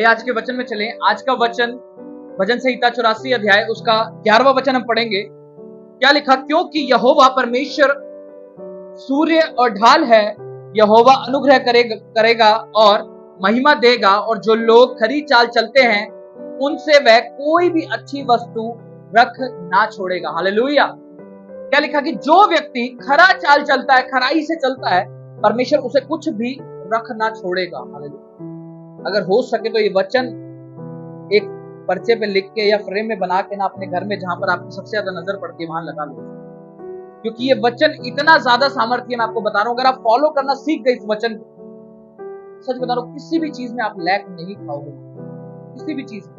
आइए आज के वचन में चलें। आज का वचन भजन संहिता 84 अध्याय उसका 11वां वचन हम पढ़ेंगे। क्या लिखा? क्योंकि यहोवा परमेश्वर सूर्य और ढाल है, यहोवा अनुग्रह करेगा और महिमा देगा, और जो लोग खरी चाल चलते हैं उनसे वह कोई भी अच्छी वस्तु रख ना छोड़ेगा। हालेलुया। क्या लिखा कि जो व्यक्ति खरा चाल चलता है, खराई से चलता है, परमेश्वर उसे कुछ भी रख ना छोड़ेगा। हालेलुया। अगर हो सके तो ये वचन एक पर्चे पे लिख के या फ्रेम में बना के ना अपने घर में जहां पर आपको सबसे ज्यादा नजर पड़ती है वहां लगा लो, क्योंकि ये वचन इतना ज्यादा सामर्थ्य मैं आपको बता रहा हूं। अगर आप फॉलो करना सीख गए इस वचन को, सच बता रहा हूं, किसी भी चीज में आप लैक नहीं खाओगे, किसी भी चीज में।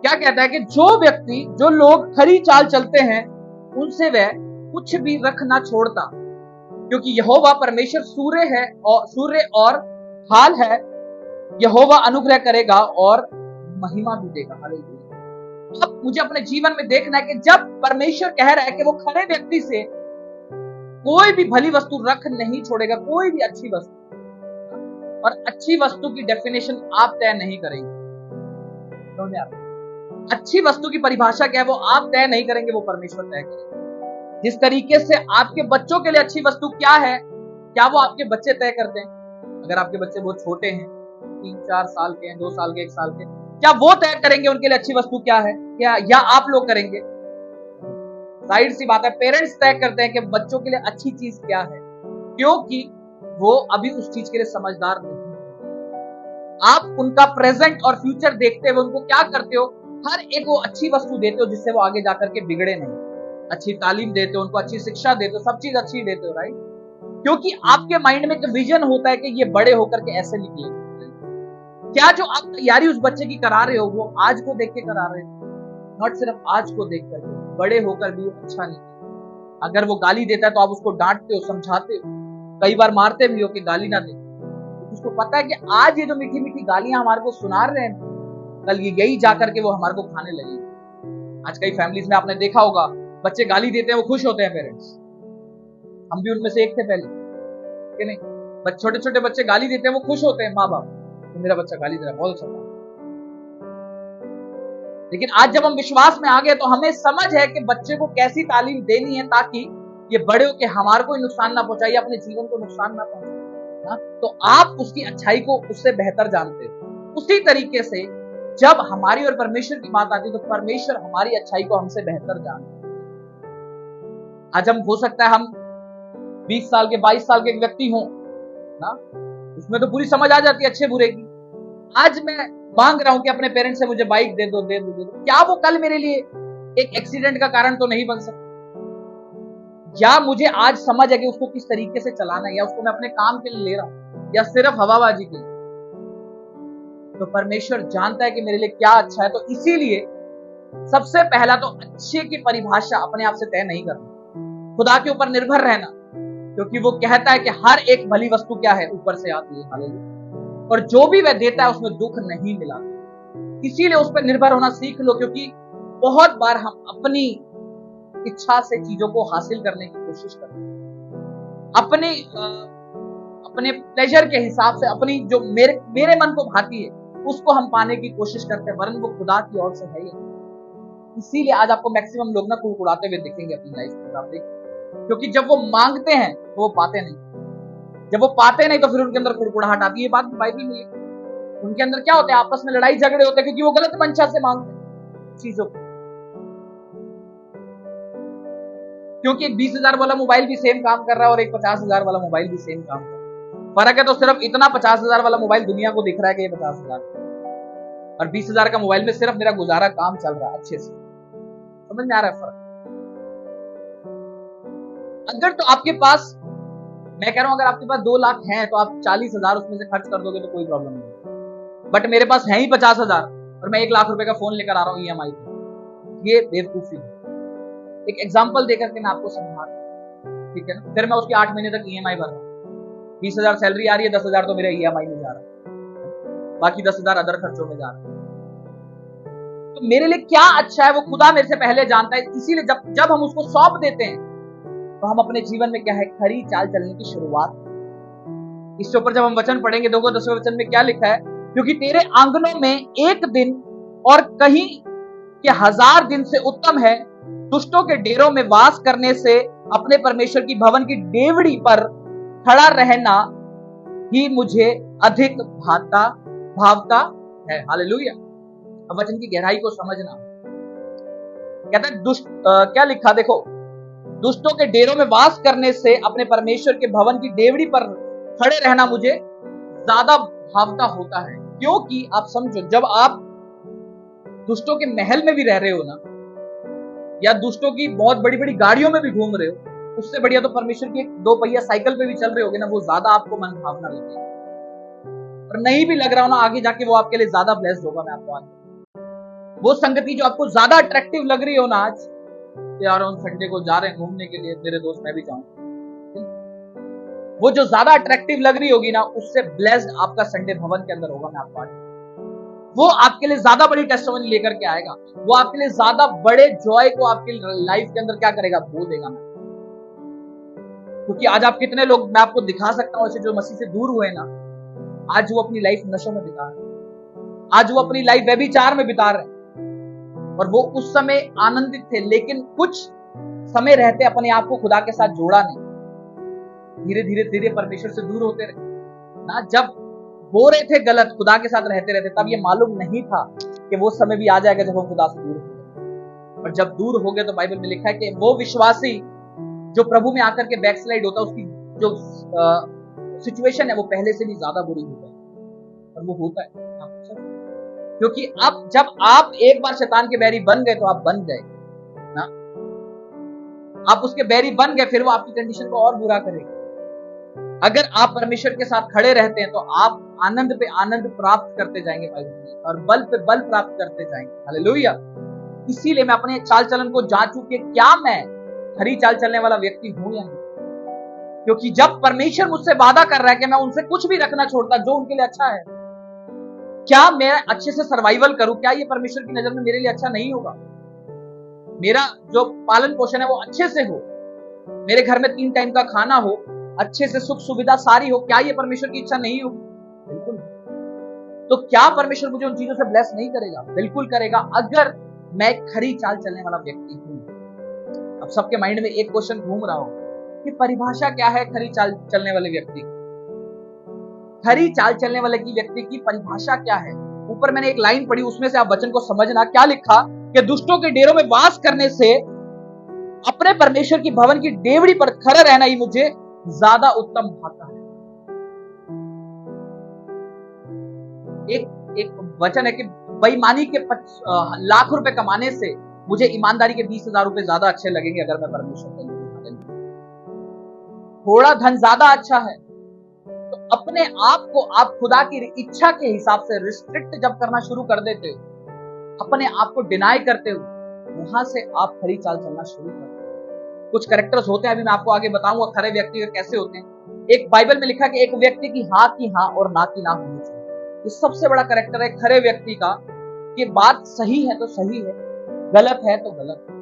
क्या कहता है कि जो लोग खरी चाल चलते हैं उनसे वह कुछ भी रख ना छोड़ता, क्योंकि यहोवा परमेश्वर सूर्य और ढाल है, यहोवा अनुग्रह करेगा और महिमा भी देगा। हालेलुया। अब मुझे अपने जीवन में देखना है कि जब परमेश्वर कह रहा है कि वो खरे व्यक्ति से कोई भी भली वस्तु रख नहीं छोड़ेगा, कोई भी अच्छी वस्तु, और अच्छी वस्तु की डेफिनेशन आप तय नहीं करेंगे। अच्छी वस्तु की परिभाषा क्या है वो आप तय नहीं करेंगे, वो परमेश्वर तय करेंगे। जिस तरीके से आपके बच्चों के लिए अच्छी वस्तु क्या है, क्या वो आपके बच्चे तय करते हैं? अगर आपके बच्चे बहुत छोटे हैं, 3-4 साल के हैं, 2 साल के, 1 साल के, क्या वो तय करेंगे उनके लिए अच्छी वस्तु क्या है? क्या या आप लोग करेंगे? जाहिर सी बात है, पेरेंट्स तय करते हैं कि बच्चों के लिए अच्छी चीज क्या है, क्योंकि वो अभी उस चीज के लिए समझदार नहीं। आप उनका प्रेजेंट और फ्यूचर देखते हुए उनको क्या करते हो? हर एक वो अच्छी वस्तु देते हो जिससे वो आगे जाकर के बिगड़े नहीं। अच्छी तालीम देते हो, उनको अच्छी शिक्षा देते हो, सब चीज अच्छी देते हो, राइट? क्योंकि आपके माइंड में एक विजन होता है कि ये बड़े होकर के ऐसे निकले। क्या जो आप तैयारी उस बच्चे की करा रहे हो वो आज को देख के करा रहे हो? नॉट सिर्फ आज को देख कर, बड़े होकर भी वो अच्छा नहीं। अगर वो गाली देता है तो आप उसको डांटते हो, समझाते हो, कई बार मारते भी हो कि गाली ना दे। तो उसको पता है कि आज ये जो मीठी मीठी गालियां हमारे को सुना रहे हैं, कल ये यही जाकर के वो हमारे को खाने लगेगी। आज कई फैमिलीज में आपने देखा होगा, बच्चे गाली देते हैं, वो खुश होते हैं पेरेंट्स। हम भी उनमें से एक थे पहले, कि नहीं? छोटे छोटे बच्चे गाली देते हैं, वो खुश होते हैं माँ बाप, तो मेरा बच्चा गाली दे रहा है, बहुत अच्छा था। लेकिन आज जब हम विश्वास में आ गए तो हमें समझ है कि बच्चे को कैसी तालीम देनी है ताकि ये बड़े होकर हमारे को नुकसान ना पहुंचाए, अपने जीवन को नुकसान ना पहुंचाए। तो आप उसकी अच्छाई को उससे बेहतर जानते हो। उसी तरीके से जब हमारी और परमेश्वर की बात आती है तो परमेश्वर हमारी अच्छाई को हमसे बेहतर जानते हैं। आज हम हो सकता है हम 20 साल के 22 साल के व्यक्ति हों ना, उसमें तो पूरी समझ आ जाती है अच्छे बुरे की। आज मैं मांग रहा हूं कि अपने पेरेंट्स से मुझे बाइक दे दो, दे दो, दे दो, क्या वो कल मेरे लिए एक एक्सीडेंट का कारण तो नहीं बन सकता? या मुझे आज समझ है कि उसको किस तरीके से चलाना है, या उसको मैं अपने काम के लिए ले रहा हूं या सिर्फ हवाबाजी के लिए? तो परमेश्वर जानता है कि मेरे लिए क्या अच्छा है। तो इसीलिए सबसे पहला तो अच्छे की परिभाषा अपने आप से तय नहीं करना, खुदा के ऊपर निर्भर रहना, क्योंकि वो कहता है कि हर एक भली वस्तु क्या है, ऊपर से आती है। हालेलुया। और जो भी वह देता है उसमें दुख नहीं मिला। इसीलिए उस पर निर्भर होना सीख लो, क्योंकि बहुत बार हम अपनी इच्छा से चीजों को हासिल करने की कोशिश करते हैं, अपने प्लेजर के हिसाब से, अपनी जो मेरे मन को भाती है उसको हम पाने की कोशिश करते हैं, वरन वो खुदा की ओर से है ही। इसीलिए आज आपको मैक्सिमम लोग ना कुड़कुड़ाते हुए दिखेंगे अपनी लाइफ में, आप देखिए, क्योंकि जब वो मांगते हैं तो वो पाते नहीं, जब वो पाते नहीं तो फिर उनके अंदर कुड़कुड़ाहट आती है। ये बात बाइबल में लिखी। उनके अंदर क्या होता है? आपस में लड़ाई झगड़े होते हैं, क्योंकि वो गलत मंशा से मांगते हैं चीजों को। क्योंकि एक 20,000 वाला मोबाइल भी सेम काम कर रहा है और एक 50,000 वाला मोबाइल भी सेम काम कर रहा है। फर्क है तो सिर्फ इतना, 50,000 वाला मोबाइल दुनिया को दिख रहा है कि ये 50,000, और 20,000 का मोबाइल में सिर्फ मेरा गुजारा काम चल रहा है अच्छे से। समझ में आ रहा है फर्क? अगर तो आपके पास, मैं कह रहा हूं, अगर आपके पास 2 लाख हैं तो आप 40,000 उसमें से खर्च कर दोगे तो कोई प्रॉब्लम नहीं। बट मेरे पास है ही 50,000 और मैं 1 लाख रुपए का फोन लेकर आ रहा हूं EMI पे, ये बेवकूफी है। एक एग्जांपल देकर के मैं आपको समझा, ठीक है ना? फिर मैं उसकी 8 महीने तक EMI भर रहा हूं। 20,000 सैलरी आ रही है, 10,000 तो मेरा EMI में जा रहा है, बाकी 10,000 अदर खर्चों में जा रहा है। तो मेरे लिए क्या अच्छा है वो खुदा मेरे से पहले जानता है। इसीलिए जब हम उसको सौंप देते हैं तो हम अपने जीवन में क्या है, खरी चाल चलने की शुरुआत। इसके ऊपर जब हम वचन पढ़ेंगे, देखो 10वें वचन में क्या लिखा है क्योंकि तेरे आंगनों में एक दिन और कहीं के 1000 दिन से उत्तम है दुष्टों के डेरों में वास करने से अपने परमेश्वर की भवन की डेवड़ी पर खड़ा रहना ही मुझे अधिक भावता है। हालेलुया। अब वचन की गहराई को समझना। कहता है क्या लिखा देखो, दुष्टों के डेरों में वास करने से अपने परमेश्वर के भवन की डेवड़ी पर खड़े रहना मुझे ज्यादा भावता होता है। क्योंकि आप समझो, जब आप दुष्टों के महल में भी रह रहे हो ना, या दुष्टों की बहुत बड़ी बड़ी गाड़ियों में भी घूम रहे हो, उससे बढ़िया तो परमेश्वर की एक 2 पहिया साइकिल पे भी चल रहे होगे ना, वो ज्यादा आपको मन भावना लगेगा। और नहीं भी लग रहा हो ना, आगे जाके वो आपके लिए ज्यादा ब्लेस्ड होगा। मैं आपको आज वो संगति जो आपको ज्यादा अट्रैक्टिव लग रही हो ना, आज यार उन संडे को जा रहे हैं घूमने के लिए, मेरे दोस्त मैं भी जाऊं, वो जो ज्यादा अट्रैक्टिव लग रही होगी ना, उससे ब्लेस्ड आपका संडे भवन के अंदर होगा। मैं आपको आज वो आपके लिए ज्यादा बड़ी टेस्टिमनी लेकर के आएगा। वो आपके लिए ज्यादा बड़े जॉय को आपकी लाइफ के अंदर क्या करेगा, वो देगा। क्योंकि आज आप कितने लोग, मैं आपको दिखा सकता हूं ऐसे जो मसीह से दूर हुए ना, आज वो अपनी लाइफ नशों में बिता रहे, आज वो अपनी लाइफ व्यभिचार में बिता रहे। और वो उस समय आनंदित थे, लेकिन कुछ समय रहते अपने आप को खुदा के साथ जोड़ा नहीं, धीरे धीरे धीरे परमेश्वर से दूर होते रहे ना। जब हो रहे थे गलत, खुदा के साथ रहते रहते, तब ये मालूम नहीं था कि वो समय भी आ जाएगा जब हम खुदा से दूर होंगे। और जब दूर हो गए तो बाइबल में लिखा है कि वो विश्वासी जो प्रभु में आकर के बैकस्लाइड होता है, उसकी जो सिचुएशन है वो पहले से भी ज्यादा बुरी होता है। और वो होता है क्योंकि अब जब आप एक बार शैतान के बैरी बन गए तो आप बन गए ना, आप उसके बैरी बन गए, फिर वो आपकी कंडीशन को और बुरा करेगा। अगर आप परमेश्वर के साथ खड़े रहते हैं तो आप आनंद पे आनंद प्राप्त करते जाएंगे और बल पे बल प्राप्त करते जाएंगे। हालेलुया। इसीलिए मैं अपने चाल चलन को जांचूं कि क्या मैं खरी चाल चलने वाला व्यक्ति हूं या नहीं। क्योंकि जब परमेश्वर मुझसे वादा कर रहा है कि मैं उनसे कुछ भी रखना छोड़ता जो उनके लिए अच्छा है, क्या मैं अच्छे से सर्वाइवल करूं, क्या ये परमेश्वर की नजर में मेरे लिए अच्छा नहीं होगा? मेरा जो पालन पोषण है वो अच्छे से हो, मेरे घर में 3 टाइम का खाना हो, अच्छे से सुख सुविधा सारी हो, क्या ये परमेश्वर की इच्छा नहीं होगी? बिल्कुल। तो क्या परमेश्वर मुझे उन चीजों से ब्लेस नहीं करेगा? बिल्कुल करेगा, अगर मैं खरी चाल चलने वाला व्यक्ति हूं। अब सबके माइंड में एक क्वेश्चन घूम रहा हो कि परिभाषा क्या है खरी चाल चलने वाले व्यक्ति? खरी चाल चलने वाले की व्यक्ति की परिभाषा क्या है? ऊपर मैंने एक लाइन पढ़ी, उसमें से आप वचन को समझना। क्या लिखा कि दुष्टों के डेरों में वास करने से अपने परमेश्वर की भवन की डेवड़ी पर खड़ा रहना ही मुझे ज्यादा उत्तम भाता है। एक वचन है कि बेईमानी के लाख रुपए कमाने से मुझे ईमानदारी के 20,000 रुपए ज्यादा अच्छे लगेंगे अगर मैं परमेश्वर के लिए। थोड़ा धन ज्यादा अच्छा है, तो अपने आप को आप खुदा की इच्छा के हिसाब से रिस्ट्रिक्ट जब करना शुरू कर देते हो, अपने आप को डिनाई करते हो, वहां से आप खरी चाल चलना शुरू करते हो। कुछ कैरेक्टर्स होते हैं, अभी मैं आपको आगे बताऊंगा खरे व्यक्ति कैसे होते हैं। एक बाइबल में लिखा कि एक व्यक्ति की हाँ की हाँ और ना की ना होनी चाहिए। ये सबसे बड़ा कैरेक्टर है खरे व्यक्ति का, कि बात सही है तो सही है, गलत है तो गलत है।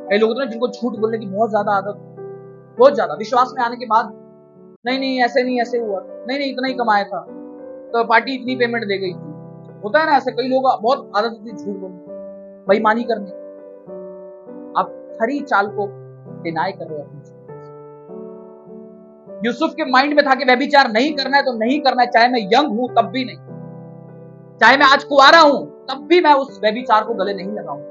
कई लोग होते हैं जिनको झूठ बोलने की बहुत ज्यादा आदत, बहुत ज्यादा। विश्वास में आने के बाद नहीं ऐसे हुआ, नहीं इतना ही कमाया था, तो पार्टी इतनी पेमेंट दे गई थी। होता है ना ऐसे, कई लोग बहुत आदत होती है झूठ बोलने, बेईमानी करने। आप खरी चाल को डिनाई कर रहे हो। यूसुफ के माइंड में था कि व्यभिचार नहीं करना है तो नहीं करना है, चाहे मैं यंग हूं तब भी नहीं, चाहे मैं आज कुआरा हूं तब भी मैं उस व्यभिचार को गले नहीं लगाऊंगा,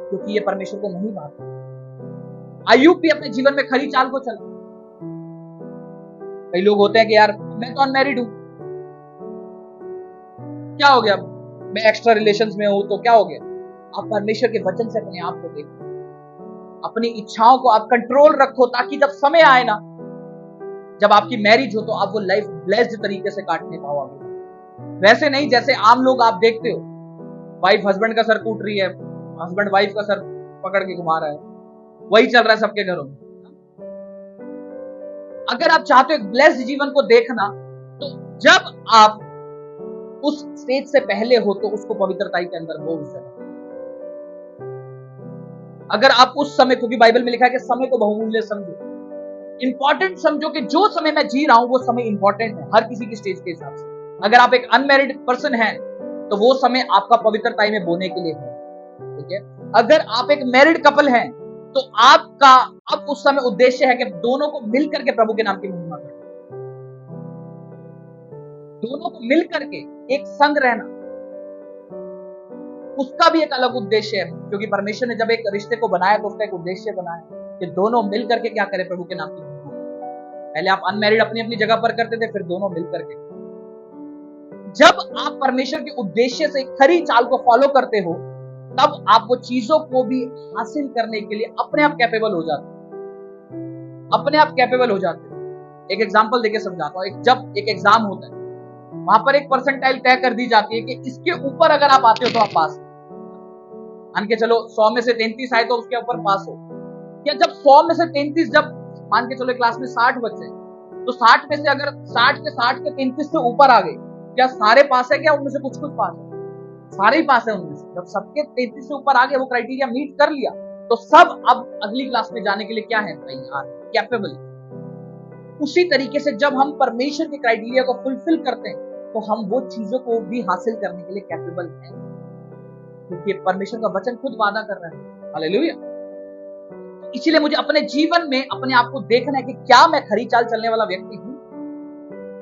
क्योंकि ये परमेश्वर को नहीं भाता। अय्यूब भी अपने जीवन में खरी चाल को चला। कई लोग होते हैं कि यार मैं तो अनमैरिड हूं, क्या हो गया, मैं एक्स्ट्रा रिलेशंस में हूं तो क्या हो गया? आप परमेश्वर के वचन से अपने आप को देखो, अपनी इच्छाओं को आप कंट्रोल रखो, ताकि जब समय आए ना, जब आपकी मैरिज हो तो आप वो लाइफ ब्लेस्ड तरीके से काटने पाओगे। वैसे नहीं जैसे आम लोग आप देखते हो, वाइफ हस्बैंड का सर कूट रही है, हस्बैंड वाइफ का सर पकड़ के घुमा रहा है, वही चल रहा है सबके घरों में। अगर आप चाहते हो एक ब्लेस्ड जीवन को देखना, तो जब आप उस स्टेज से पहले हो तो उसको पवित्रताई के अंदर हो। अगर आप उस समय, क्योंकि बाइबल में लिखा है कि समय को बहुमूल्य समझो, इंपॉर्टेंट समझो कि जो समय मैं जी रहा हूं वो समय इंपॉर्टेंट है हर किसी की स्टेज के हिसाब से। अगर आप एक अनमैरिड पर्सन हैं तो वो समय आपका पवित्रता में बोने के लिए है, ठीक है। अगर आप एक मैरिड कपल हैं तो आपका अब उस समय उद्देश्य है कि दोनों को मिलकर के प्रभु के नाम की महिमा करना, दोनों को मिलकर के एक संग रहना, उसका भी एक अलग उद्देश्य है, क्योंकि परमेश्वर ने जब एक रिश्ते को बनाया तो उसका एक उद्देश्य बनाया कि दोनों मिलकर के क्या करें, प्रभु के नाम की महिमा। पहले आप अनमैरिड अपनी अपनी जगह पर करते थे, फिर दोनों मिलकर के। जब आप परमेश्वर के उद्देश्य से खरी चाल को फॉलो करते हो तब आप वो चीजों को भी हासिल करने के लिए अपने आप कैपेबल हो जाते हो, अपने आप कैपेबल हो जाते हो। एक एग्जांपल देके समझाता हूं। जब एक एग्जाम होता है वहां पर एक परसेंटाइल तय कर दी जाती है कि इसके ऊपर अगर आप आते हो तो आप पास, मान के चलो 100 में से 33 आए तो उसके ऊपर पास हो। या जब 100 में से 33, जब मान के चलो क्लास में 60 बच्चे तो 60 में से अगर 60 के 33 से ऊपर आ गए, क्या सारे पास है? क्या उनमें से कुछ कुछ पास है? सारे ही पास है उनमें से। जब सबके 33 से ऊपर आ गए, वो क्राइटेरिया मीट कर लिया, तो सब अब अगली क्लास में जाने के लिए क्या है? तैयार, कैपेबल। उसी तरीके से जब हम परमेश्वर के क्राइटेरिया को फुलफिल करते हैं तो हम वो चीजों को भी हासिल करने के लिए कैपेबल हैं, क्योंकि परमेश्वर का वचन खुद वादा कर रहा है। हालेलुया। इसीलिए मुझे अपने जीवन में अपने आप को देखना है कि क्या मैं खरी चाल चलने वाला व्यक्ति हूं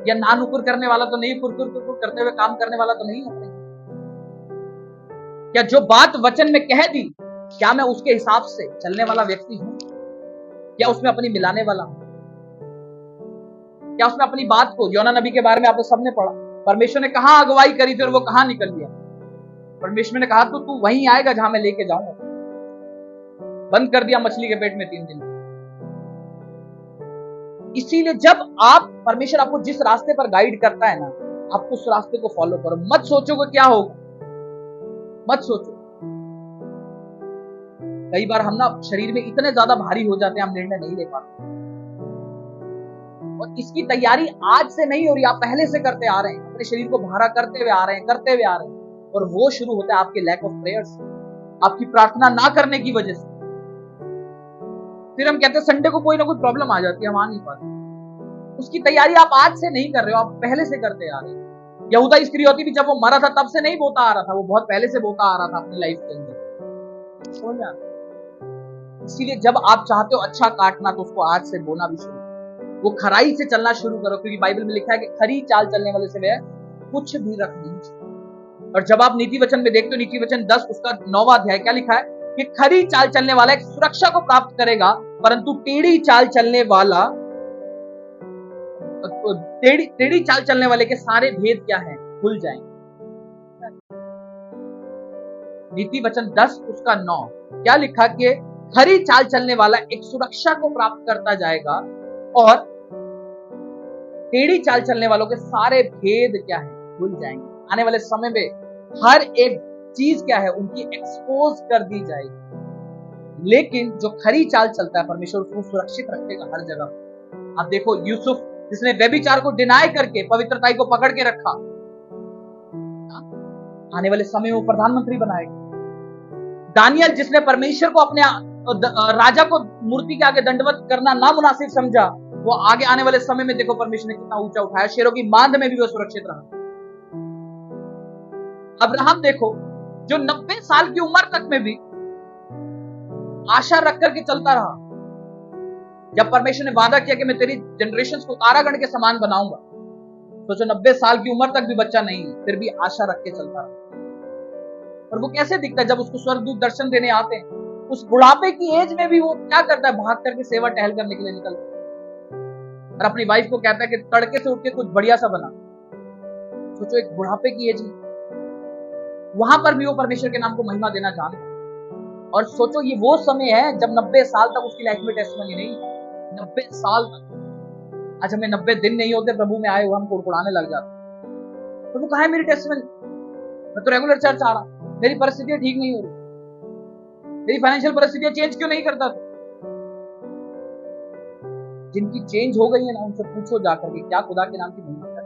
या नानुकुर करने वाला तो नहीं, कुरकुर करते हुए काम करने वाला तो नहीं हूं। क्या जो बात वचन में कह दी, क्या मैं उसके हिसाब से चलने वाला व्यक्ति हूं? क्या उसमें अपनी मिलाने वाला हूं? क्या उसमें अपनी बात को, योना नबी के बारे में आप सबने पढ़ा, परमेश्वर ने कहां अगुवाई करी थी और वो कहां निकल गया। परमेश्वर ने कहा तो तू वहीं आएगा जहां मैं लेके जाऊंगा। बंद कर दिया मछली के पेट में 3 दिन। इसीलिए जब आप, परमेश्वर आपको जिस रास्ते पर गाइड करता है ना, आप उस रास्ते को फॉलो करो। मत सोचो कि क्या होगा, मत सोचो। कई बार हम ना शरीर में इतने ज्यादा भारी हो जाते हैं, हम निर्णय नहीं ले पाते। और इसकी तैयारी आज से नहीं हो रही, आप पहले से करते आ रहे हैं, अपने शरीर को भारा करते हुए आ रहे हैं, करते हुए आ रहे हैं। और वो शुरू होता है आपके लैक ऑफ प्रेयर्स, आपकी प्रार्थना ना करने की वजह से। फिर हम कहते हैं संडे को कोई ना कोई प्रॉब्लम आ जाती है, हम आ नहीं पाते। उसकी तैयारी आप आज से नहीं कर रहे हो, आप पहले से करते आ रहे हो। यहूदा इस्करियोती भी जब वो मरा था तब से नहीं बोता आ रहा था, वो बहुत पहले से बोता आ रहा था अपनी लाइफ के अंदर। समझ में आता? इसीलिए जब आप चाहते हो अच्छा काटना तो उसको आज से बोना भी शुरू, वो खराई से चलना शुरू करो, क्योंकि बाइबल में लिखा है कि खरी चाल चलने वाले से वह कुछ भी रख नहीं। और जब आप नीति वचन में देखते हो, नीति वचन 10 उसका 9वां अध्याय, क्या लिखा है कि खरी चाल चलने वाला एक सुरक्षा को प्राप्त करेगा, परंतु टेढ़ी चाल चलने वाला, टेढ़ी चाल चलने वाले के सारे भेद क्या है? खुल जाएंगे। नीति वचन 10 उसका 9 क्या लिखा कि खरी चाल चलने वाला एक सुरक्षा को प्राप्त करता जाएगा और टेढ़ी चाल चलने वालों के सारे भेद क्या है? खुल जाएंगे। आने वाले समय में हर एक चीज क्या है? उनकी एक्सपोज कर दी जाएगी। लेकिन जो खरी चाल चलता है, परमेश्वर उसको सुरक्षित रखेगा हर जगह। आप देखो यूसुफ, जिसने व्यभिचार को डिनाई करके पवित्रताई को पकड़ के रखा, आने वाले समय में वो प्रधानमंत्री बनाएगा। दानियल, जिसने परमेश्वर को अपने राजा को मूर्ति के आगे दंडवत करना नामुनासिब समझा, वो आगे आने वाले समय में देखो परमेश्वर ने कितना ऊंचा उठाया। शेरों की मांद में भी वो सुरक्षित रहा। अब्राहम देखो, जो 90 साल की उम्र तक में भी आशा रख करके चलता रहा। जब परमेश्वर ने वादा किया कि मैं तेरी जनरेशंस को तारागण के समान बनाऊंगा, सोचो 90 साल की उम्र तक भी बच्चा नहीं, फिर भी आशा रख के चलता रहा। और वो कैसे दिखता है? जब उसको स्वर्गदूत दर्शन देने आते हैं, उस बुढ़ापे की एज में भी वो क्या करता है? भाग करके सेवा टहल करने के लिए निकलता है और अपनी वाइफ को कहता है कि तड़के से उठ के कुछ बढ़िया सा बना। सोचो एक बुढ़ापे की एज में, वहां पर भी वो परमेश्वर के नाम को महिमा देना जानता है। और सोचो ये वो समय है जब 90 साल तक उसकी लाइफ में टेस्टिमनी नहीं, 90 साल तक। आज हमें 90 दिन नहीं होते प्रभु में आए हुए, हम कुड़कुड़ाने लग जाते। प्रभु कहाँ है मेरी टेस्टिमनी? मैं तो रेगुलर चर्च आ रहा, मेरी परिस्थितियां ठीक नहीं हो रही, मेरी फाइनेंशियल परिस्थितियां चेंज क्यों नहीं करता? जिनकी चेंज हो गई है ना, उनसे पूछो जाकर के क्या खुदा के नाम की महिमा करते?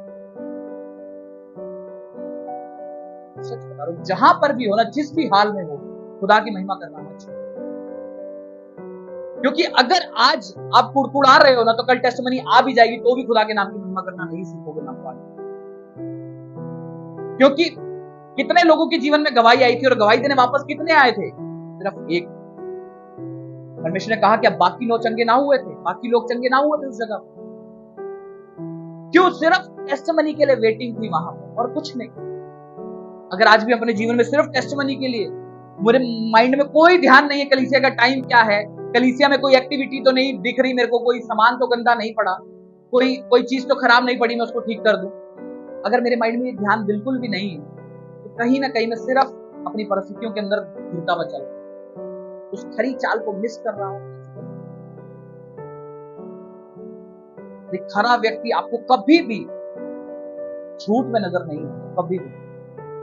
सच बता रहा हूं, जहां पर भी हो ना, जिस भी हाल में हो, खुदा की महिमा करना मत छोड़ो। क्योंकि अगर आज आप कुड़कुड़ा रहे हो ना, तो कल टेस्टिमनी आ भी जाएगी तो भी खुदा के नाम की महिमा करना नहीं सीखोगे ना। क्योंकि कितने लोगों के जीवन में गवाही आई थी और गवाही देने वापस कितने आए थे? सिर्फ एक। परमेश्वर ने कहा कि अब बाकी 9 चंगे ना हुए थे, बाकी लोग चंगे ना हुए थे उस जगह। क्यों? सिर्फ टेस्टिमनी के लिए वेटिंग थी वहां पर और कुछ नहीं। अगर आज भी अपने जीवन में सिर्फ टेस्टिमनी के लिए, मेरे माइंड में कोई ध्यान नहीं है कलीसिया का टाइम क्या है, कलीसिया में कोई एक्टिविटी तो नहीं दिख रही मेरे को, कोई सामान तो गंदा नहीं पड़ा, कोई चीज तो खराब नहीं पड़ी, मैं उसको ठीक कर दूं। अगर मेरे माइंड में ध्यान बिल्कुल भी नहीं है तो कहीं ना कहीं मैं सिर्फ अपनी परिस्थितियों के अंदर घिरता हुआ चल रहा हूं, उस खरी चाल को मिस कर रहा हूं। एक खरा व्यक्ति आपको कभी भी झूठ में नजर नहीं आता, कभी भी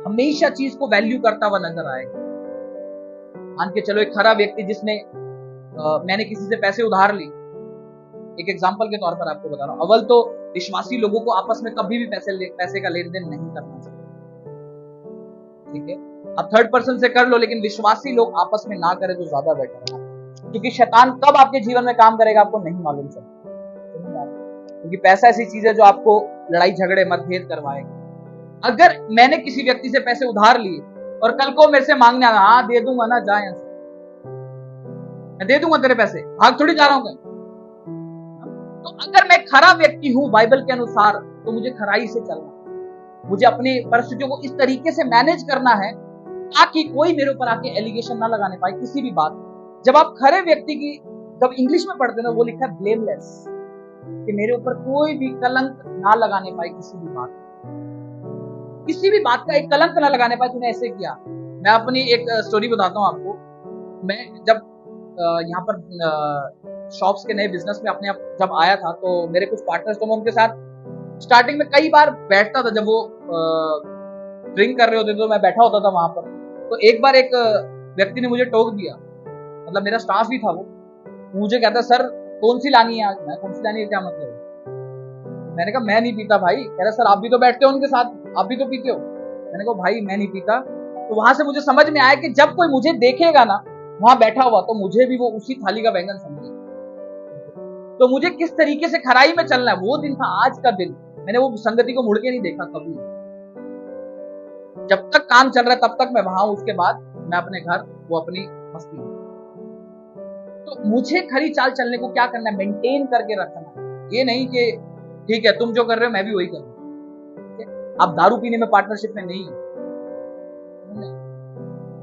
हमेशा चीज को वैल्यू करता हुआ नजर आएगा। मान के चलो, एक खरा व्यक्ति जिसने मैंने किसी से पैसे उधार ली, एक एग्जांपल के तौर पर आपको बता रहा हूं। अव्वल तो विश्वासी लोगों को आपस में कभी भी पैसे का लेन देन नहीं करना चाहिए, ठीक है? आप थर्ड पर्सन से कर लो, लेकिन विश्वासी लोग आपस में ना करें तो ज्यादा बेटर है, क्योंकि शैतान कब आपके जीवन में काम करेगा आपको नहीं मालूम चलता। क्योंकि पैसा ऐसी चीज है जो आपको लड़ाई झगड़े मतभेद करवाएगा। अगर मैंने किसी व्यक्ति से पैसे उधार लिए और कल को मेरे से मांगने आना, हाँ दे दूंगा ना, जा यहां से, मैं दे दूंगा तेरे पैसे, भाग थोड़ी जा रहा हूं। तो अगर मैं खरा व्यक्ति हूं बाइबल के अनुसार, तो मुझे खराई से चलना, मुझे अपनी परिस्थितियों को इस तरीके से मैनेज करना है ताकि कोई मेरे ऊपर आके एलिगेशन ना लगाने पाए किसी भी बात। जब आप खरे व्यक्ति की, जब इंग्लिश में पढ़ते ना, वो लिखा है ब्लेमलेस, कि मेरे ऊपर कोई भी कलंक ना लगाने पाए, किसी भी बात का एक कलंक ना लगाने पाए, तूने ऐसे किया। मैं अपनी एक स्टोरी बताता हूं आपको। मैं जब यहाँ पर शॉप्स के नए बिजनेस में अपने आप जब आया था, तो मेरे कुछ पार्टनर्स, तो मैं उनके साथ स्टार्टिंग में कई बार बैठता था। जब वो ड्रिंक कर रहे होते तो मैं बैठा होता था वहां पर। तो एक बार एक व्यक्ति ने मुझे टोक दिया, मतलब मेरा स्टाफ ही था वो, मुझे कहता सर कौन सी लानी है आज? मैं कौन सी लानी है क्या मतलब? मैंने कहा मैं नहीं पीता भाई। कह रहा सर आप भी तो बैठते हो उनके साथ, आप भी तो पीते हो। मैंने कहा भाई मैं नहीं पीता। तो वहां से मुझे समझ में आया कि जब कोई मुझे देखेगा ना वहां बैठा हुआ, तो मुझे भी वो उसी थाली का व्यंजन समझे। तो मुझे किस तरीके से खराई में चलना है, वो दिन था आज का दिन। मैंने वो संगति को मुड़ के नहीं देखा कभी। जब तक काम चल रहा है तब तक मैं वहां हूं, उसके बाद मैं अपने घर, वो अपनी मस्ती में। तो मुझे खरी चाल चलने को क्या करना है? मेंटेन करके रखना है। ये नहीं कि ठीक है तुम जो कर रहे हो मैं भी वही करूं। आप दारू पीने में पार्टनरशिप में नहीं हो।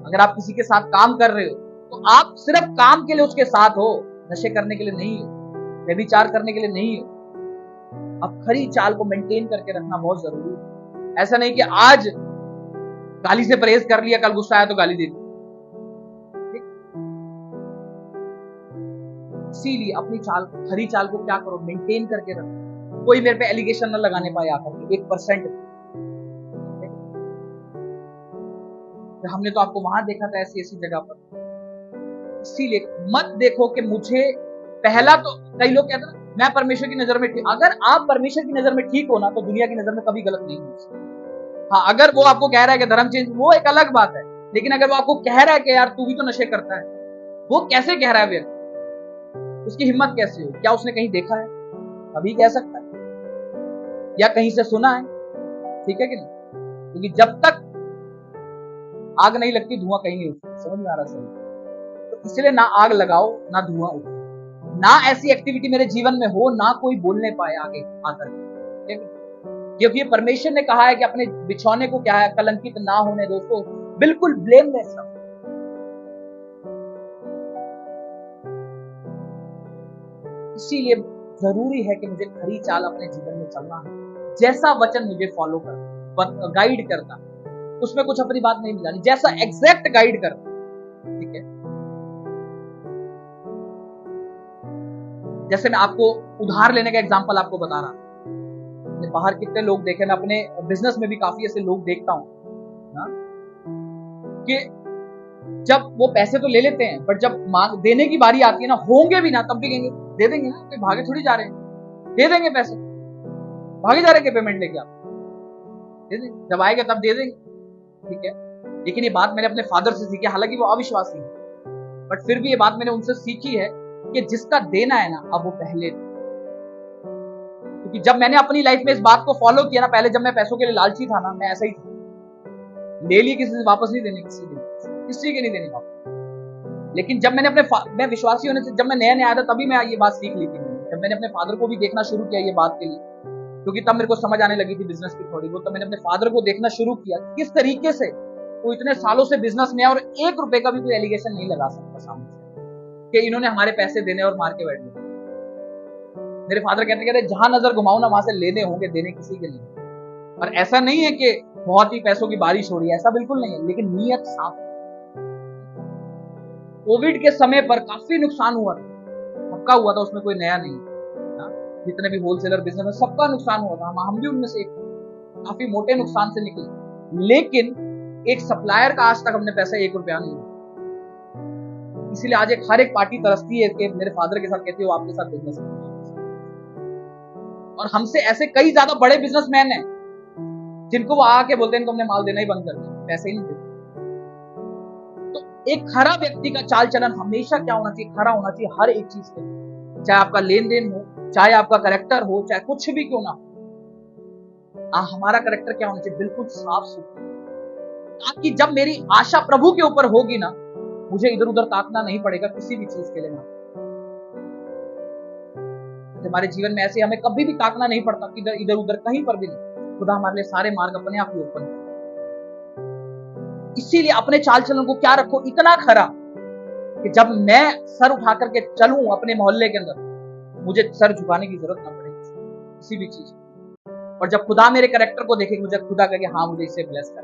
अगर आप किसी के साथ काम कर रहे हो तो आप सिर्फ काम के लिए उसके साथ हो, नशे करने के लिए नहीं हो, व्यभिचार करने के लिए नहीं हो। आप खरी चाल को मेंटेन करके रखना बहुत जरूरी है। ऐसा नहीं कि आज गाली से परहेज कर लिया, कल गुस्सा आया तो गाली दे दी। इसीलिए अपनी चाल, खरी चाल को क्या करो, मेंटेन करके रखो। कोई मेरे पे एलिगेशन न लगाने पाए आकर के 1%। हमने तो आपको वहां देखा था ऐसी ऐसी जगह पर। इसीलिए मत देखो कि मुझे पहला, तो कई लोग कहते हैं मैं परमेश्वर की नजर में ठीक। अगर आप परमेश्वर की नजर में ठीक हो ना, तो दुनिया की नजर में कभी गलत नहीं हो। हाँ, अगर वो आपको कह रहा है कि धर्म चेंज, वो एक अलग बात है। लेकिन अगर वो आपको कह रहा है कि यार तू भी तो नशे करता है, वो कैसे कह रहा है व्यक्ति? उसकी हिम्मत कैसे हो? क्या उसने कहीं देखा है? अभी कह सकता है या कहीं से सुना है? ठीक है कि नहीं? क्योंकि जब तक आग नहीं लगती धुआं कहीं नहीं उठता। समझ में आ रहा सही? तो इसलिए ना आग लगाओ ना धुआं उठे, ना ऐसी एक्टिविटी मेरे जीवन में हो, ना कोई बोलने पाए आगे आकर। क्योंकि परमेश्वर ने कहा है कि अपने बिछौने को क्या है, कलंकित ना होने दो, उसको बिल्कुल ब्लेमलेस रखो। इसीलिए जरूरी है कि मुझे खरी चाल अपने जीवन में चलना है, जैसा वचन मुझे फॉलो करता, गाइड करता, उसमें कुछ अपनी बात नहीं मिलानी, जैसा एग्जैक्ट गाइड करता। ठीक है, जैसे मैं आपको उधार लेने का एग्जांपल आपको बता रहा हूं। मैंने बाहर कितने लोग देखे, मैं अपने बिजनेस में भी काफी ऐसे लोग देखता हूं ना, कि जब वो पैसे तो ले लेते हैं, बट जब मांग देने की बारी आती है ना, होंगे भी ना तब भी कहेंगे दे देंगे ना, कोई भागे थोड़ी जा रहे हैं, दे देंगे पैसे, भागे जा रहे हैं पेमेंट लेके, आप दे देंगे, जब आएगा तब दे देंगे। ठीक है, लेकिन ये बात मैंने अपने फादर से सीखी, हालांकि वो अविश्वासी है, बट फिर भी ये बात मैंने उनसे सीखी है कि जिसका देना है ना, अब वो पहले दे। क्योंकि जब मैंने अपनी लाइफ में इस बात को फॉलो किया ना, पहले जब मैं पैसों के लिए लालची था ना, मैं ऐसा ही था, ले लिए किसी से, वापस नहीं देने, किसी के नहीं देने वापस। लेकिन जब मैंने मैं विश्वासी होने से, जब मैं नया नया आया था तभी मैं ये बात सीख ली थी। जब मैंने अपने फादर को भी देखना शुरू किया ये बात के लिए, क्योंकि तब मेरे को समझ आने लगी थी बिजनेस की थोड़ी बहुत, तो मैंने अपने फादर को देखना शुरू किया किस तरीके से वो इतने सालों से बिजनेस में है और 1 रुपए का भी कोई एलिगेशन नहीं लगा सकता सामने से कि इन्होंने हमारे पैसे देने और मार के बैठ गए। मेरे फादर कहते जहां नजर घुमाओ ना वहां से लेने होंगे, देने किसी के लिए। और ऐसा नहीं है कि बहुत ही पैसों की बारिश हो रही है, ऐसा बिल्कुल नहीं है, लेकिन नीयत साफ। कोविड के समय पर काफी नुकसान हुआ था, सबका हुआ था, उसमें कोई नया नहीं। जितने भी होलसेलर बिजनेस में सबका नुकसान हुआ था, हम भी उनमें से काफी मोटे नुकसान से निकले। लेकिन एक सप्लायर का आज तक हमने पैसा 1 रुपया नहीं लिया। इसीलिए आज हर एक पार्टी तरसती है कि मेरे फादर के साथ कहती है वो आपके साथ बिजनेस करना। और हमसे ऐसे कई ज्यादा बड़े बिजनेसमैन हैं जिनको वो आके बोलते हैं हमने माल देना ही बंद कर दिया, पैसे ही नहीं देते। तो एक खरा व्यक्ति का चाल चलन हमेशा क्या होना चाहिए? खरा होना चाहिए हर एक चीज के लिए, चाहे आपका लेन देन हो, चाहे आपका कैरेक्टर हो, चाहे कुछ भी क्यों ना। हमारा कैरेक्टर क्या होना चाहिए? बिल्कुल साफ सुथरा, ताकि जब मेरी आशा प्रभु के ऊपर होगी ना, मुझे इधर उधर ताकना नहीं पड़ेगा किसी भी चीज के लिए ना। हमारे जीवन में ऐसे हमें कभी भी ताकना नहीं पड़ता कि इधर उधर कहीं पर भी नहीं। खुदा हमारे लिए सारे मार्ग अपने आप ही ओपन। इसीलिए अपने चाल चलन को क्या रखो इतना खरा कि जब मैं सर उठा करके चलूं अपने मोहल्ले के अंदर, मुझे सर झुकाने की जरूरत ना पड़े किसी भी चीज। और जब खुदा मेरे कैरेक्टर को देखे, मुझे खुदा कहे हाँ मुझे इसे ब्लेस कर।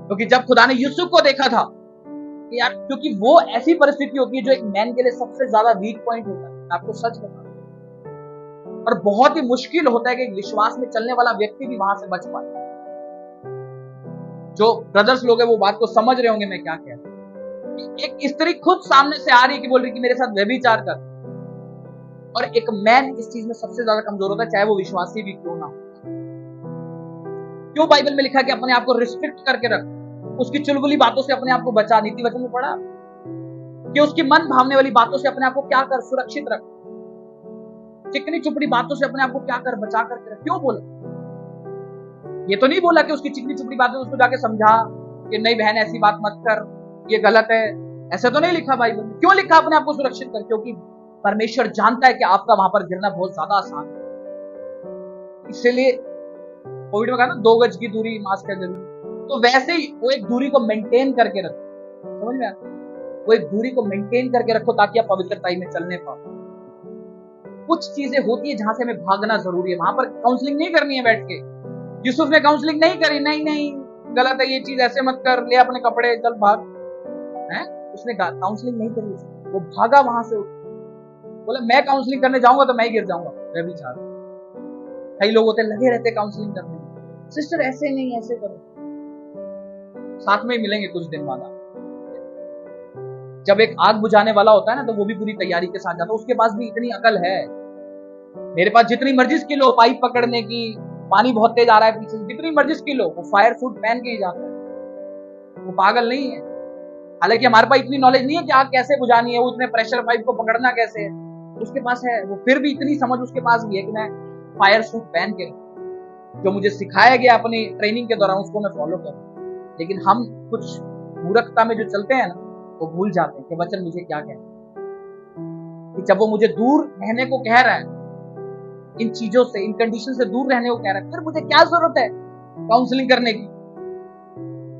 क्योंकि जब खुदा ने यूसुफ को देखा था कि यार, क्योंकि वो ऐसी परिस्थिति होती है जो एक मैन के लिए सबसे ज्यादा वीक पॉइंट होता है, आपको सच बता। और बहुत ही मुश्किल होता है कि विश्वास में चलने वाला व्यक्ति भी वहां से बच पाए। जो ब्रदर्स लोग हैं वो बात को समझ रहे होंगे मैं क्या कह रहा हूं। एक स्त्री खुद सामने से आ रही है कि बोल रही कि मेरे साथ व्यभिचार कर, और एक मैन इस चीज में सबसे ज्यादा कमजोर होता है, चाहे वो विश्वासी भी क्यों ना हो। क्यों बाइबल में लिखा कि अपने आप को रिस्ट्रिक्ट करके रख, उसकी चुलबुली बातों से अपने आप को बचा। नीति वचन में पढ़ा कि उसकी मन भावने वाली बातों से अपने आप को क्या कर, सुरक्षित रख। चिकनी चुपड़ी बातों से अपने आप को क्या कर, बचा करके रख। क्यों बोला? ये तो नहीं बोला कि उसकी चिकनी चुपड़ी बातें उसको जाके समझा कि नहीं बहन ऐसी बात मत कर, ये गलत है, ऐसा तो नहीं लिखा बाइबल में। क्यों लिखा अपने आप को सुरक्षित कर? क्योंकि परमेश्वर जानता है कि आपका वहां पर गिरना बहुत ज्यादा आसान है। इसलिए कोविड में कहा ना 2 गज की दूरी, मास्क है जरूरी। तो वैसे ही वो एक दूरी को मेंटेन करके रखो। समझ में आता? वो एक दूरी को मेंटेन करके रखो ताकि आप पवित्रता में चलने पाओ। कुछ चीजें होती है जहां से हमें भागना जरूरी है, वहां पर काउंसलिंग नहीं करनी है बैठ के। यूसुफ ने काउंसलिंग नहीं करी, नहीं नहीं गलत है ये चीज, ऐसे मत कर, ले अपने कपड़े चल भाग। है? उसने काउंसलिंग नहीं करी, वो भागा वहां से। बोला मैं काउंसलिंग करने जाऊंगा तो मैं ही गिर जाऊंगा। मैं भी चाह रहा। कई लोग होते लगे रहते काउंसलिंग करने में, सिस्टर ऐसे नहीं ऐसे करो, साथ में ही मिलेंगे कुछ दिन बाद। जब एक आग बुझाने वाला होता है ना, तो वो भी पूरी तैयारी के साथ जाता है, उसके पास भी इतनी अकल है। मेरे पास जितनी मर्जी स्किल हो पाइप पकड़ने की, पानी बहुत तेज आ रहा है पीछे से, जितनी मर्जी स्किल हो, वो फायर सूट पहन के ही जाता है, वो पागल नहीं है। हालांकि हमारे पास इतनी नॉलेज नहीं है कि आग कैसे बुझानी है, उतने प्रेशर पाइप को पकड़ना कैसे है, उसके पास है। वो फिर भी इतनी समझ उसके पास भी है कि मैं फायर सूट पहन के, जो मुझे सिखाया गया अपनी ट्रेनिंग के दौरान, उसको मैं फॉलो करूं। लेकिन हम कुछ मूर्खता में जो चलते हैं ना, वो भूल जाते हैं कि वचन मुझे क्या कहता है। कि जब वो मुझे दूर रहने को कह रहा है, इन चीजों से, इन कंडीशन से दूर रहने को कह रहा है, फिर मुझे क्या जरूरत है काउंसलिंग करने की?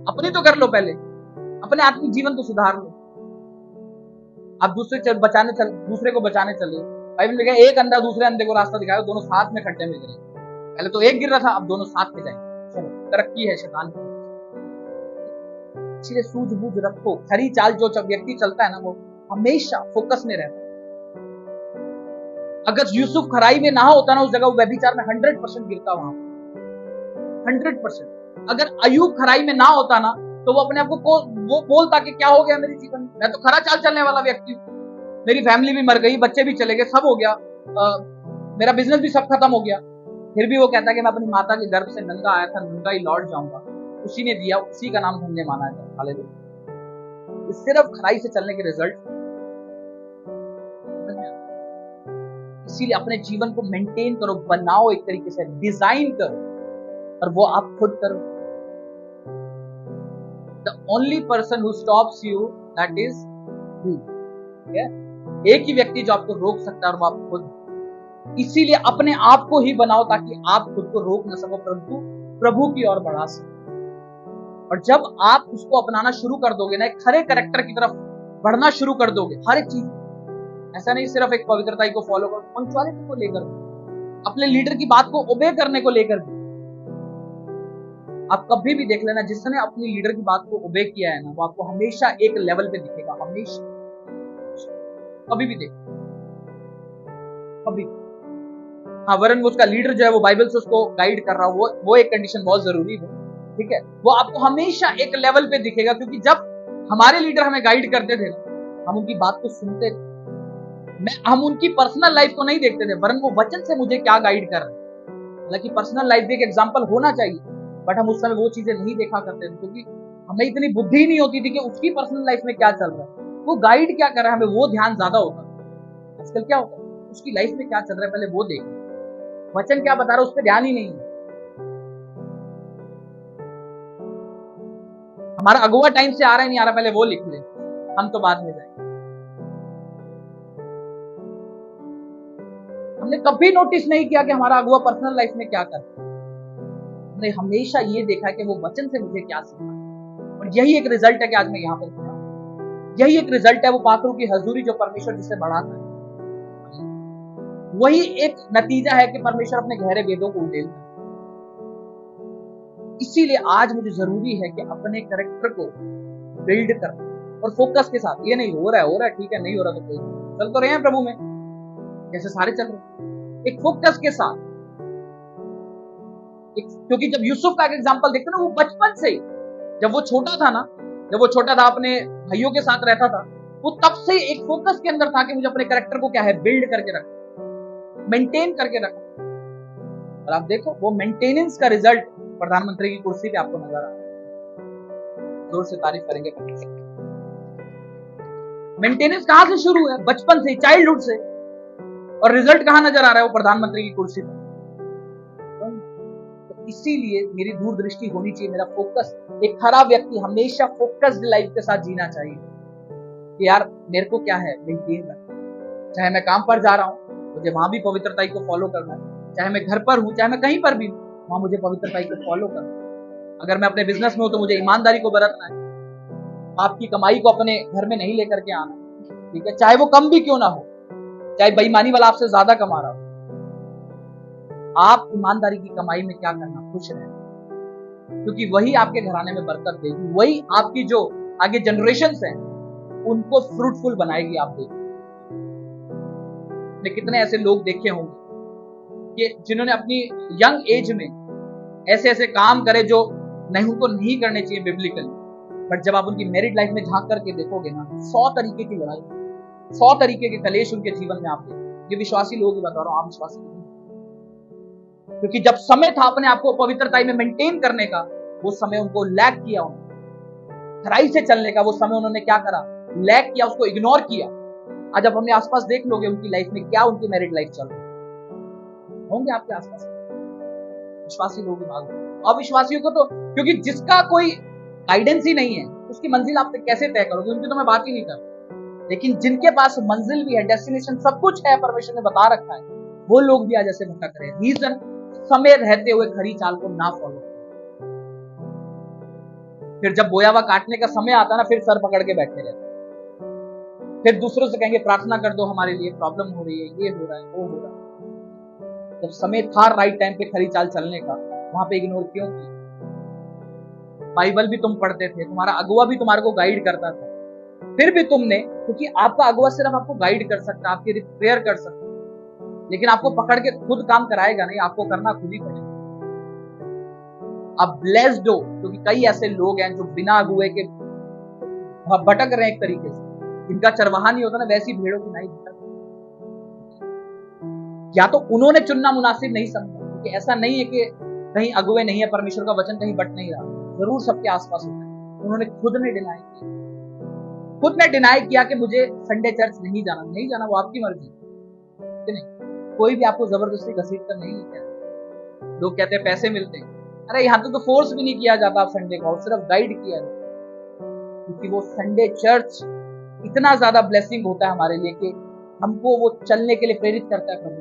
अपनी तो कर लो पहले, अपने आत्मिक जीवन तो सुधार लो। आप दूसरे को बचाने चले। बाइबल में कहा एक अंधा दूसरे अंधे को रास्ता दिखाया, दोनों साथ में खड्डे में गिरे। पहले तो एक गिर रहा था, अब दोनों साथ में जाएंगे। चलो, तरक्की है शैतान की। इसलिए सूझबूझ रखो। खरी चाल जो व्यक्ति चलता है ना, वो हमेशा फोकस में रहता है। अगर यूसुफ खराई में ना होता ना उस जगह, वो व्यभिचार में 100% गिरता वहां, 100%। अगर अयूब खराई में ना होता ना, तो वो अपने आप को वो बोलता कि क्या हो गया मेरे जीवन में, मैं तो खरा चाल चलने वाला व्यक्ति हूँ, मेरी फैमिली भी मर गई, बच्चे भी चले गए, सब हो गया, मेरा बिजनेस भी सब खत्म हो गया। फिर भी वो कहता है कि मैं अपनी माता के गर्भ से नंगा आया था, नंगा ही लौट जाऊंगा। उसी ने दिया, उसी का नाम धन्य माना है। हालेलुया। सिर्फ खराई से चलने के रिजल्ट। इसीलिए अपने जीवन को मेंटेन करो, बनाओ, एक तरीके से डिजाइन करो, और वो आप खुद करो। The only person who stops you that is you. एक ही व्यक्ति जो आपको रोक सकता है और वो आप खुद। इसीलिए अपने आप को ही बनाओ ताकि आप खुद को रोक न सको परंतु प्रभु की ओर बढ़ा सको। और जब आप उसको अपनाना शुरू कर दोगे ना, एक खरे कैरेक्टर की तरफ बढ़ना शुरू कर दोगे, हर एक चीज, ऐसा नहीं सिर्फ एक पवित्रता को फॉलो करो, पंक्चुअलिटी को लेकर, अपने लीडर की बात को ओबे करने को लेकर भी। आप कभी भी देख लेना, जिसने अपनी लीडर की बात को ओबे किया है ना, वो आपको हमेशा एक लेवल पे दिखेगा, हमेशा, कभी भी देख, कभी। हाँ, वरन उसका लीडर जो है वो बाइबल से उसको गाइड कर रहा हो, वो एक कंडीशन बहुत जरूरी है, ठीक है। वो आपको हमेशा एक लेवल पे दिखेगा, क्योंकि जब हमारे लीडर हमें गाइड करते थे, हम उनकी बात को सुनते थे, हम उनकी पर्सनल लाइफ को नहीं देखते थे, वरन वो वचन से मुझे क्या गाइड कर रहे हैं। हालांकि पर्सनल लाइफ भी एक एग्जाम्पल होना चाहिए, बट हम उस समय वो चीजें नहीं देखा करते थे, क्योंकि हमें इतनी बुद्धि नहीं होती थी कि उसकी पर्सनल लाइफ में क्या चल रहा है, वो गाइड क्या कर रहा है, हमें वो ध्यान ज्यादा होता है। आजकल क्या होता है, उसकी लाइफ में क्या चल रहा है पहले वो देख, वचन क्या बता रहा है उस पर ध्यान ही नहीं है। हमारा अगुआ टाइम से आ रहा है नहीं आ रहा, पहले वो लिख ले, हम तो बाद में जाएंगे। हमने कभी नोटिस नहीं किया कि हमारा अगुआ पर्सनल लाइफ में क्या कर रहा है। हमने हमेशा ये देखा कि वो वचन से मुझे क्या सीखा, और यही एक रिजल्ट है कि आज मैं यहाँ पर खड़ा हूं। यही एक रिजल्ट है वो पात्रों की हजूरी जो परमेश्वर जिसे बढ़ाता है। वही एक नतीजा है कि परमेश्वर अपने गहरे भेदों को उड़ेलता है। इसीलिए आज मुझे जरूरी है कि अपने कैरेक्टर को बिल्ड कर और फोकस के साथ, ये नहीं हो रहा है ठीक है, नहीं हो रहा तो कोई, चल तो रहे हैं प्रभु में जैसे सारे चल रहे, एक फोकस के साथ। क्योंकि जब यूसुफ का एक एग्जांपल देखते ना, वो बचपन से ही, जब वो छोटा था अपने भाइयों के साथ रहता था, वो तब से एक फोकस के अंदर था कि मुझे अपने कैरेक्टर को क्या है, बिल्ड करके रखना, मेंटेन करके रखना। और आप देखो वो मेंटेनेंस का रिजल्ट प्रधानमंत्री की कुर्सी पे आपको नजर आ रहा है। जोर से तारीफ करेंगे। मेंटेनेंस कहां से शुरू है, बचपन से, चाइल्डहुड से, और रिजल्ट कहां नजर आ रहा है, वो प्रधानमंत्री की कुर्सी पर। तो इसीलिए मेरी दूरदृष्टि होनी चाहिए, मेरा फोकस, एक खरा व्यक्ति हमेशा फोकस्ड लाइफ के साथ जीना चाहिए कि यार मेरे को क्या है, मेंटेन रखना। चाहे मैं काम पर जा रहा हूं, मुझे वहां भी पवित्रता को फॉलो करना है, चाहे मैं घर पर हूं, चाहे मैं कहीं पर भी हूं, वहां मुझे पवित्रता को फॉलो करना है। अगर मैं अपने बिजनेस में हूं तो मुझे ईमानदारी को बरतना है, आपकी कमाई को अपने घर में नहीं लेकर के आना, ठीक है, चाहे वो कम भी क्यों ना हो, चाहे बेईमानी वाला आपसे ज्यादा कमा रहा हो, आप ईमानदारी की कमाई में क्या करना, खुश रहना, क्योंकि वही आपके घराने में बरकत देगी, वही आपकी जो आगे जनरेशंस हैं उनको फ्रूटफुल बनाएगी। आप देखिए कितने ऐसे लोग देखे होंगे कि जिन्होंने अपनी यंग एज में ऐसे ऐसे काम करे जो उनको नहीं करने चाहिए बिब्लिकली, बट जब आप उनकी मैरिड लाइफ में झांक करके देखोगे ना, 100 तरीके की लड़ाई, 100 तरीके के कलेश उनके जीवन में आप देखोगे। ये विश्वासी लोग ही बता रहा हूं, आप विश्वासी नहीं, क्योंकि जब समय था अपने आप को पवित्रता में मेंटेन करने का, वो समय उनको लैग किया, उन्होंने खराई से चलने का वो समय उन्होंने क्या करा, लैग किया, उसको इग्नोर किया। आज आप अपने आसपास देख लोगे उनकी लाइफ में क्या उनकी मैरिड लाइफ चल रही होंगे आपके आसपास, विश्वासी लोग भाग, अविश्वासियों को तो, क्योंकि जिसका कोई गाइडेंस ही नहीं है उसकी मंजिल आप कैसे तय करोगे, उनकी तो मैं बात ही नहीं कर। लेकिन जिनके पास मंजिल भी है, डेस्टिनेशन सब कुछ है, परमेश्वर ने बता रखा है, वो लोग भी आज ऐसे भटक रहे हैं। रीजन, समय रहते हुए खरी चाल को ना फॉलो। फिर जब बोया हुआ काटने का समय आता ना, फिर सर पकड़ के बैठे रहते, फिर दूसरों से कहेंगे प्रार्थना कर दो, हमारे लिए प्रॉब्लम हो रही है, ये हो रहा है, वो हो रहा है। जब समय था राइट टाइम पे खरी चाल चलने का, वहां पे इग्नोर क्यों किया? बाइबल भी तुम पढ़ते थे, तुम्हारा अगुआ भी तुम्हारे को गाइड करता था, फिर भी तुमने, क्योंकि आपका अगुआ सिर्फ आपको गाइड कर सकता है, आपकी रिपेयर कर सकता है, लेकिन आपको पकड़ के खुद काम कराएगा नहीं, आपको करना खुद ही पड़ेगा। आप ब्लेस्ड हो, क्योंकि कई ऐसे लोग हैं जो बिना अगुए के भटक रहे हैं, एक तरीके से इनका चरवाहा नहीं होता ना, वैसी भेड़ों की नहीं भटक, या तो उन्होंने चुनना मुनासिब नहीं समझा, क्योंकि ऐसा नहीं है कि कहीं अगुए नहीं है, परमेश्वर का वचन कहीं बट नहीं रहा, जरूर सबके आसपास होता है। उन्होंने खुद ने डिनाई किया, खुद ने डिनाई किया कि मुझे संडे चर्च नहीं जाना, वो आपकी मर्जी है, नहीं, कोई भी आपको जबरदस्ती घसीट कर नहीं लेके। लोग कहते हैं पैसे मिलते हैं, अरे यहाँ तो फोर्स भी नहीं किया जाता आप संडे को, सिर्फ गाइड किया जाता। क्योंकि वो संडे चर्च इतना ज्यादा ब्लेसिंग होता है हमारे लिए कि हमको वो चलने के लिए प्रेरित करता है प्रभु।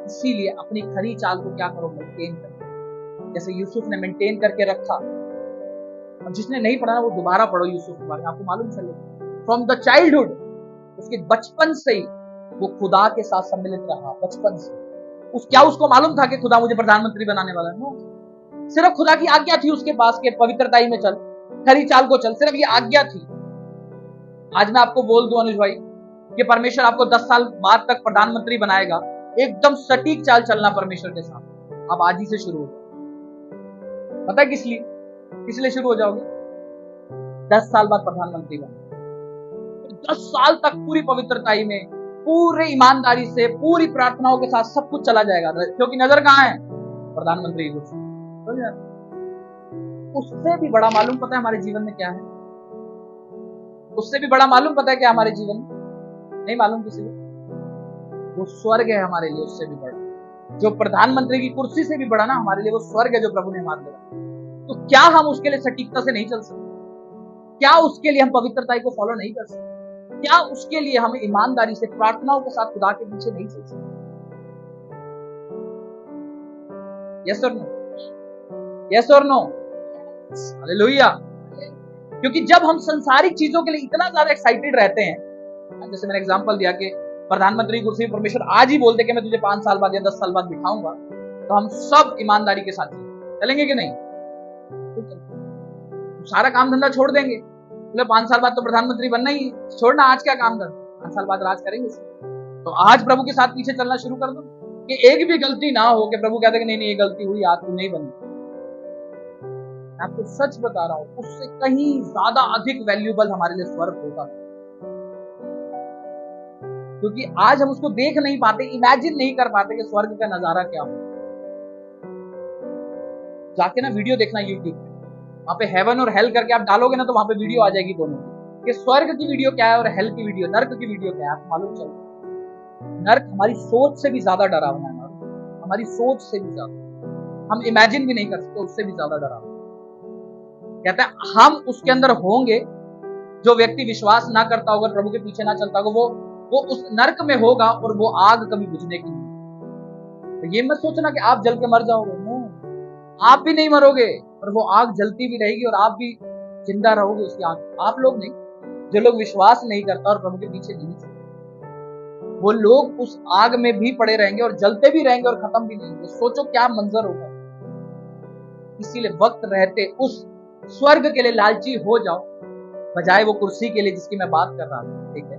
इसीलिए अपनी खरी चाल को क्या करो, मेंटेन करो, जैसे यूसुफ ने मेंटेन करके रखा। और जिसने नहीं पढ़ा वो दोबारा पढ़ो यूसुफ के बारे में, आपको मालूम चले फ्रॉम द चाइल्डहुड, उसके बचपन से ही वो खुदा के साथ सम्मिलित रहा। बचपन से क्या उसको मालूम था कि खुदा मुझे प्रधानमंत्री बनाने वाला है? नो, सिर्फ खुदा की आज्ञा थी उसके पास कि पवित्रताई में चल, खरी चाल को चल, सिर्फ ये आज्ञा थी। आज मैं आपको बोल दूं अनुज भाई कि परमेश्वर आपको 10 साल बाद तक प्रधानमंत्री बनाएगा, एकदम सटीक चाल चलना परमेश्वर के साथ। आप आज ही से शुरू हो जाओ। पता है किस लिए शुरू हो जाओगे? 10 साल बाद प्रधानमंत्री बने, 10 साल तक पूरी पवित्रताई में, पूरे ईमानदारी से, पूरी प्रार्थनाओं के साथ सब कुछ चला जाएगा, क्योंकि नजर कहां है? प्रधानमंत्री की कुर्सी। उससे भी बड़ा मालूम पता है हमारे जीवन में क्या है? उससे भी बड़ा मालूम पता है क्या हमारे जीवन में? नहीं मालूम किसी को? वो स्वर्ग है हमारे लिए, उससे भी बड़ा। जो प्रधानमंत्री की कुर्सी से भी बड़ा ना हमारे लिए वो स्वर्ग है जो प्रभु ने हमारे लिए। तो क्या हम उसके लिए सटीकता से नहीं चल सकते? क्या उसके लिए हम पवित्रता को फॉलो नहीं कर सकते? क्या उसके लिए हम ईमानदारी से प्रार्थनाओं के साथ खुदा के पीछे नहीं चल सकते? यस और नो? यस और नो? हालेलुया। क्योंकि जब हम संसारिक चीजों के लिए इतना ज्यादा एक्साइटेड रहते हैं, जैसे मैंने एग्जांपल दिया कि प्रधानमंत्री कुर्सी परमेश्वर आज ही बोलते कि मैं तुझे 5 साल बाद या 10 साल बाद बिठाऊंगा, तो हम सब ईमानदारी के साथ चलेंगे कि नहीं? सारा काम धंधा छोड़ देंगे, बोले 5 साल बाद तो प्रधानमंत्री बनना ही, छोड़ना आज क्या काम कर, 5 साल बाद राज करेंगे। तो आज प्रभु के साथ पीछे चलना शुरू कर दो कि एक भी गलती ना हो कि प्रभु कहते कि नहीं नहीं ये गलती हुई, आज तू नहीं बनी। आपको सच बता रहा हूं, उससे कहीं ज्यादा अधिक वैल्यूबल हमारे लिए स्वर्ग होगा, क्योंकि आज हम उसको देख नहीं पाते, इमेजिन नहीं कर पाते कि स्वर्ग का नजारा क्या हो। जाके ना वीडियो देखना यूट्यूब पे, वहां पे हेवन और हेल करके आप डालोगे ना तो वहां पे वीडियो आ जाएगी दोनों की, कि स्वर्ग की वीडियो क्या है और हेल की वीडियो, नर्क की वीडियो क्या है। आपको मालूम चले नर्क हमारी सोच से भी ज्यादा डरावना है, हमारी सोच से भी ज्यादा, हम इमेजिन भी नहीं कर सकते, उससे भी ज्यादा डरावना। कहता है हम उसके अंदर होंगे, जो व्यक्ति विश्वास ना करता होगा, प्रभु के पीछे ना चलता होगा, वो उस नर्क में होगा और वो आग कभी बुझने की नहीं। तो ये मत सोचना कि आप जल के मर जाओगे, आप भी नहीं मरोगे, और वो आग जलती भी रहेगी और आप भी जिंदा रहोगे उसकी आग। आप लोग नहीं, जो लोग विश्वास नहीं करता और प्रभु के पीछे नहीं चलते, वो लोग उस आग में भी पड़े रहेंगे और जलते भी रहेंगे और खत्म भी नहीं होंगे। सोचो क्या मंजर होगा। इसीलिए वक्त रहते उस स्वर्ग के लिए लालची हो जाओ, बजाय वो कुर्सी के लिए जिसकी मैं बात कर रहा था। ठीक है,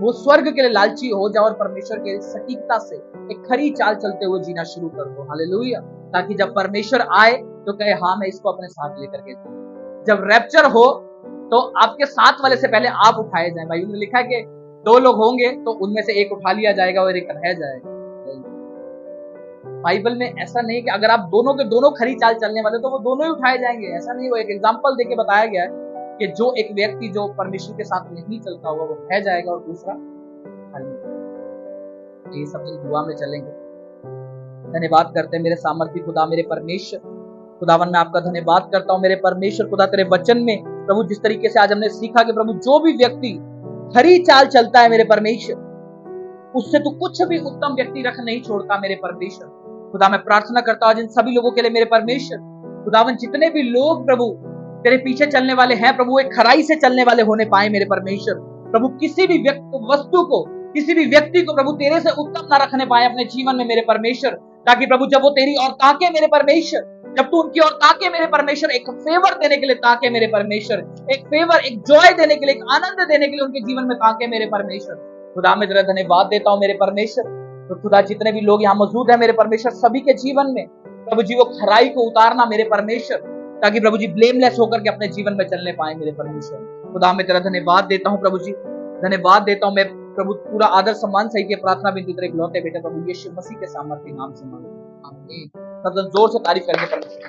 वो स्वर्ग के लिए लालची हो जाओ और परमेश्वर के सटीकता से एक खरी चाल चलते हुए जीना शुरू कर दो। हालेलुया। ताकि जब परमेश्वर आए तो कहे हाँ मैं इसको अपने साथ लेकर के जाऊं। जब रैप्चर हो तो आपके साथ वाले से पहले आप उठाए जाए। भाई उन्होंने लिखा है कि 2 लोग होंगे तो उनमें से एक उठा लिया जाएगा और एक रह जाएगा। बाइबल में ऐसा नहीं कि अगर आप दोनों के दोनों खरी चाल चलने वाले तो वो दोनों ही उठाए जाएंगे, ऐसा नहीं। वो एक एग्जाम्पल देके बताया गया है कि जो एक व्यक्ति जो परमेश्वर के साथ नहीं चलता होगा वो रह जाएगा और दूसरा खाली। ये सब दुआ में चलेंगे। धन्यवाद करते हैं मेरे सामर्थी खुदा, मेरे परमेश्वर खुदावन, मैं आपका धन्यवाद करता हूँ मेरे परमेश्वर खुदा, तेरे वचन में प्रभु जिस तरीके से आज हमने सीखा कि प्रभु जो भी व्यक्ति खरी चाल चलता है मेरे परमेश्वर, उससे तू कुछ भी उत्तम व्यक्ति रख नहीं छोड़ता मेरे परमेश्वर खुदा। मैं प्रार्थना करता हूँ जिन सभी लोगों के लिए मेरे परमेश्वर खुदावन, जितने भी लोग प्रभु तेरे पीछे चलने वाले हैं प्रभु, एक खराई से चलने वाले होने पाए मेरे परमेश्वर प्रभु। किसी भी वस्तु को, किसी भी व्यक्ति को प्रभु तेरे से उत्तम ना रखने पाए अपने जीवन में मेरे परमेश्वर, ताकि प्रभु जब वो तेरी और ताके मेरे परमेश्वर, जब तू उनकी और ताके मेरे परमेश्वर, एक फेवर देने के लिए ताके मेरे परमेश्वर, एक फेवर, एक जॉय देने के लिए, एक आनंद देने के लिए उनके जीवन में ताके मेरे परमेश्वर खुदा। मैं तेरा धन्यवाद देता हूं मेरे परमेश्वर। तो खुदा जितने भी लोग यहाँ मौजूद है मेरे परमेश्वर, सभी के जीवन में प्रभु जी वो खराई को उतारना मेरे परमेश्वर, ताकि प्रभु जी ब्लेमलेस होकर के अपने जीवन में चलने पाए मेरे परमेश्वर खुदा। मैं तेरा धन्यवाद देता हूँ प्रभु जी, धन्यवाद देता हूँ मैं प्रभु। पूरा आदर सम्मान सही के प्रार्थना भी तेरे इकलौते बेटे प्रभु यीशु मसीह के सामर्थ्य नाम से मांगता हूं। आमीन। सब जोर से तारीफ करके परमेश्वर